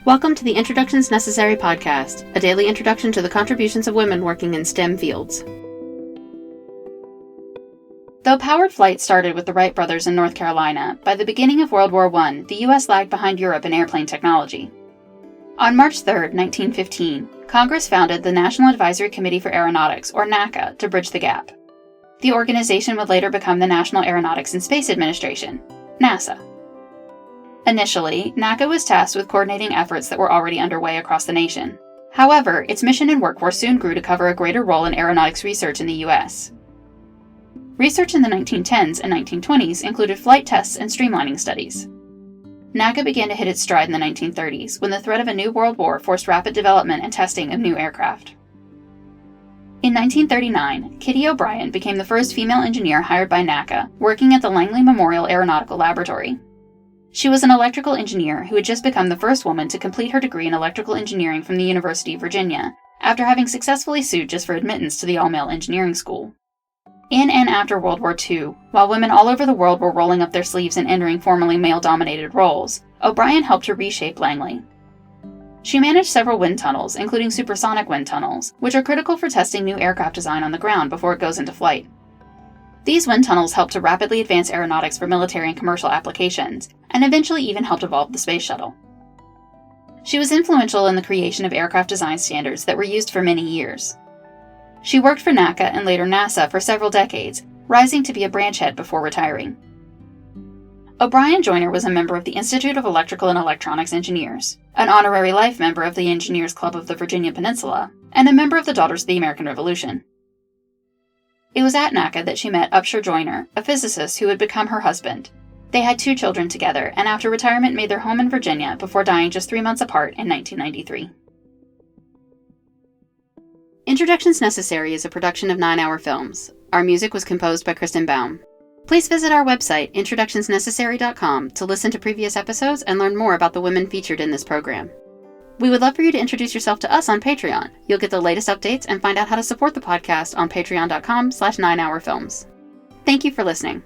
Welcome to the Introductions Necessary podcast, a daily introduction to the contributions of women working in STEM fields. Though powered flight started with the Wright brothers in North Carolina, by the beginning of World War I, the U.S. lagged behind Europe in airplane technology. On March 3, 1915, Congress founded the National Advisory Committee for Aeronautics, or NACA, to bridge the gap. The organization would later become the National Aeronautics and Space Administration, NASA. Initially, NACA was tasked with coordinating efforts that were already underway across the nation. However, its mission and workforce soon grew to cover a greater role in aeronautics research in the U.S. Research in the 1910s and 1920s included flight tests and streamlining studies. NACA began to hit its stride in the 1930s when the threat of a new world war forced rapid development and testing of new aircraft. In 1939, Kitty O'Brien became the first female engineer hired by NACA, working at the Langley Memorial Aeronautical Laboratory. She was an electrical engineer who had just become the first woman to complete her degree in electrical engineering from the University of Virginia, after having successfully sued just for admittance to the all-male engineering school. In and after World War II, while women all over the world were rolling up their sleeves and entering formerly male-dominated roles, O'Brien helped to reshape Langley. She managed several wind tunnels, including supersonic wind tunnels, which are critical for testing new aircraft design on the ground before it goes into flight. These wind tunnels helped to rapidly advance aeronautics for military and commercial applications, and eventually even helped evolve the space shuttle. She was influential in the creation of aircraft design standards that were used for many years. She worked for NACA and later NASA for several decades, rising to be a branch head before retiring. O'Brien Joyner was a member of the Institute of Electrical and Electronics Engineers, an honorary life member of the Engineers Club of the Virginia Peninsula, and a member of the Daughters of the American Revolution. It was at NACA that she met Upshur Joyner, a physicist who would become her husband. They had 2 children together, and after retirement made their home in Virginia before dying just 3 months apart in 1993. Introductions Necessary is a production of 9 Hour Films. Our music was composed by Kristen Baum. Please visit our website, introductionsnecessary.com, to listen to previous episodes and learn more about the women featured in this program. We would love for you to introduce yourself to us on Patreon. You'll get the latest updates and find out how to support the podcast on patreon.com/9hourfilms. Thank you for listening.